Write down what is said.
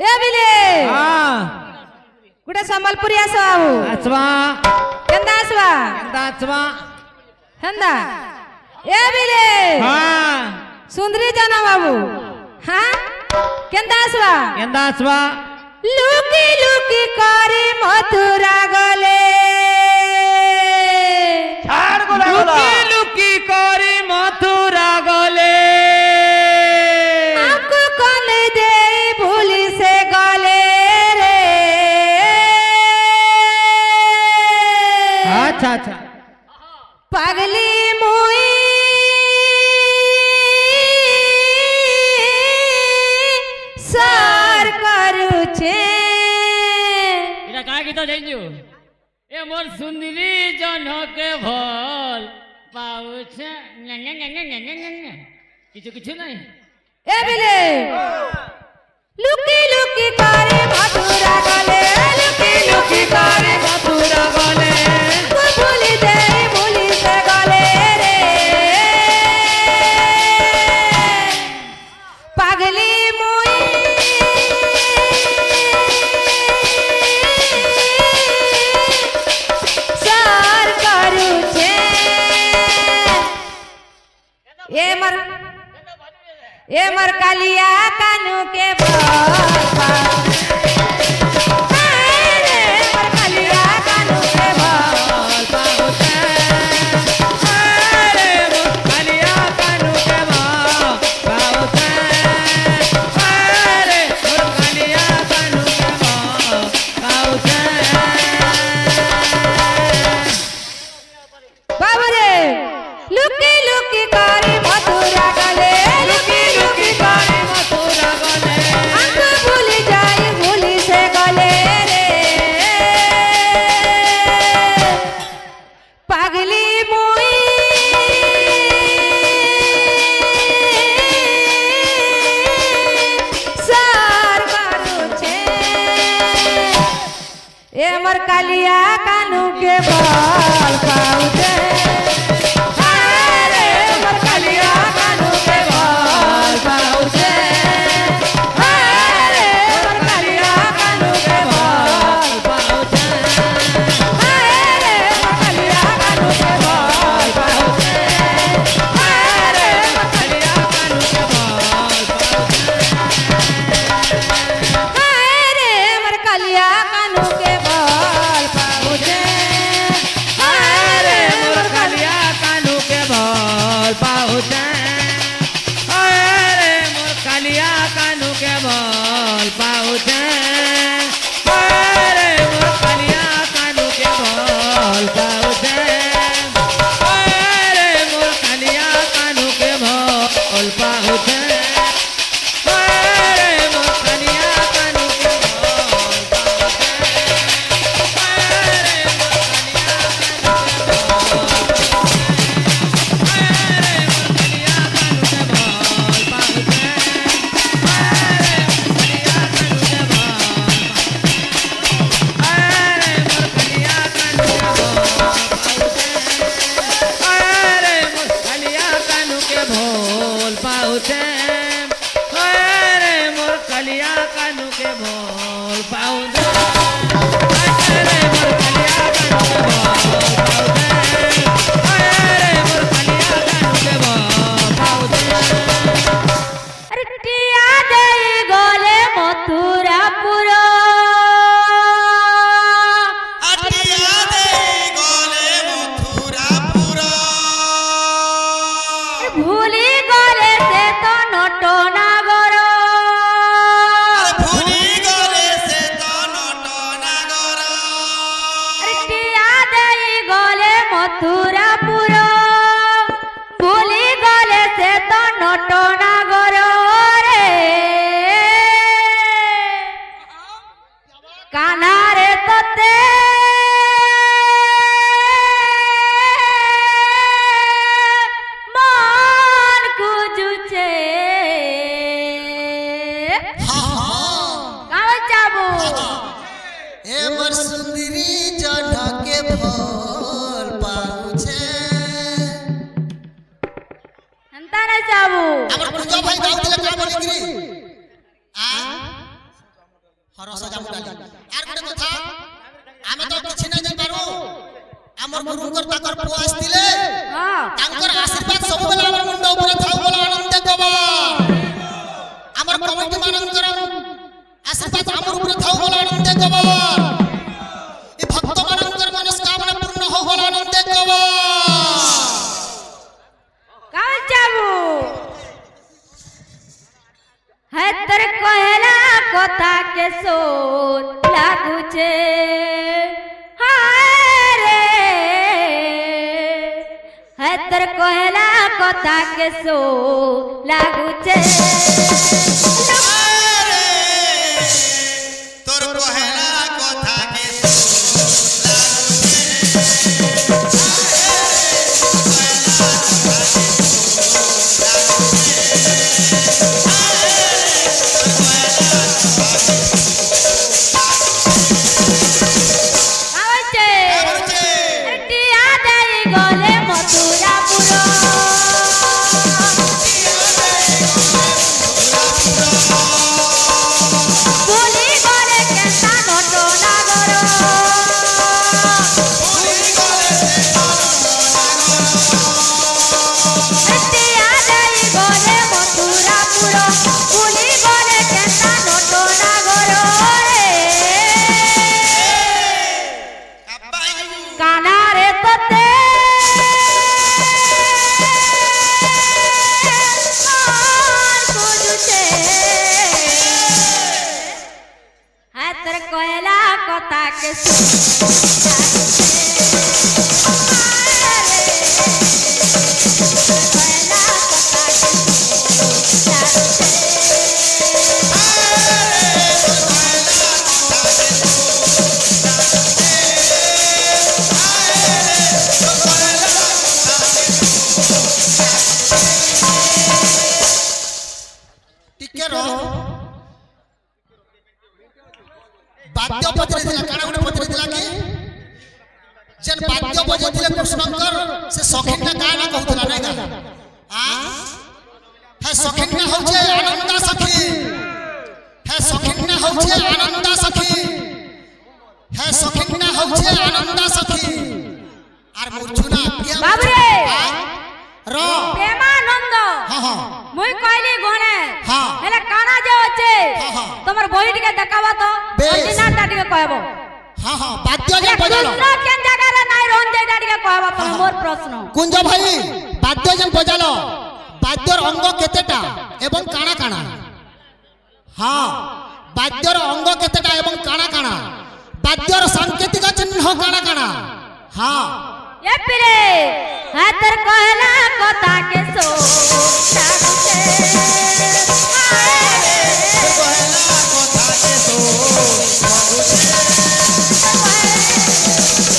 ए बिले हां गुडे संबलपुरी आसवाऊ आसवा केंदा आसवा हंदा ए बिले हां सुंदरी जाना बाबू हां केंदा आसवा लुकी लुकी करे मथुरा गले छाड़ गोला लुकी लुकी करे मथुरा गले आपको कौन दे भूली से गले रे अच्छा अच्छा पगली मुई सर करू छे इरा का गीत जाइजु ए मोर सुंदरी जनक भल पाउछ किछु किछु नहीं ए बिले लुकी लुकी करे मथुरा गले लुकी लुकी करे मथुरा गले को भूली दे भूली से गले रे पगली मुई सर करू छे ए मर कालिया कानू के बाबा अरे मर कालिया कानू के बाबा अरे मुखलिया कानू के बाबा अरे मुखलिया कानू के बाबू रे लुकी लुकी करे मथुरा गले लुकी लुकी करे मथुरा गले आंख भूली जाई भूली से गले रे पगली मुई सर करू छे ए मर कालिया कानू के बाल पाउते अरे मर कालिया कानू के बाल पाउते अरे मर कालिया कानू के बाल पाउते अरे मर कालिया कानू के बाल पाउते अरे मर कालिया कानू के बाल अरे मर कालिया कानू के बाल पाउते अरे मुखलिया कानू के बाल पाउते अरे मुखलिया कानू के बाल पाउते अरे मुखलिया कानू के बाल पाउते अरे मुखलिया कानू के बाल पाउते अरे मुखलिया कानू के भोल पाउते अरे मोर कलिया कानू के भोल पाउते अरे मोर कलिया कानू के भोल पाउते अरे मोर कलिया कानू के भोल पाउते अरे टिया देई गले मथुरापुर अटिया दे गले मथुरापुर भूली गले से तो नटनागर भूली गले से तो नटनागर अरे टिया देई गले मथुरापुर भूली गले से तो नटनागर रे काना रे तोते मन कुजुचे काव चाबू ए मोर सुंदरी जनके भोल पाउछे हंता ना चाबू हमर पूजा भाई गाउँ दिले का बोली गिरी आ हरस जामु डाली आर गोटे कथा आमे तो किछि नै जाय पारो हमर गुरुकर ताकर पुआ आस्तिले हां तांकर आशीर्वाद सब बेला हमर मुंड ऊपर थाउ बोला आनंद देबा हमर कमिटी मानकर आशीर्वाद हमर ऊपर थाउ बोला आनंद देबा ए भक्त मानकर मनस्कामना पूर्ण हो बोला आनंद देबा कहाँ जाबू है तर कहला कथा के सोन लागू छे हाय रे है तर कहला कथा के सोन लागू छे तोर कहला कथा के बाद्य पत्रे दिला काना गुटे पत्रे दिला के जन बाद्य बजैथिले कृष्णकर से सखीना गाना कहउतला नै गा आ है सखीना होछे आनंदा सखी है सखीना होछे आनंदा सखी है सखीना होछे आनंदा सखी आर मूर्छुना प्रिया बाबू रे रो प्रेमानंद हां हां मुई कहली गणे हां हेले काना जे होछे हां तमर बही टिके देखाबो तो ऑरिजिनल टा टिके कहबो हां हां बाद्य जे बजालो कृष्ण केन जगह रे नाइ रोन जे टा टिके कहबो तो मोर प्रश्न कुंज भाई बाद्य जे बजालो बाद्यर अंग केतेटा एवं काना काना हां बाद्यर अंग केतेटा एवं काना काना बाद्यर सांकेतिक चिन्ह काना काना हां ये पिरे हातर कहला कथा के सो लागुचे हाय रे कहला कथा के तो हाय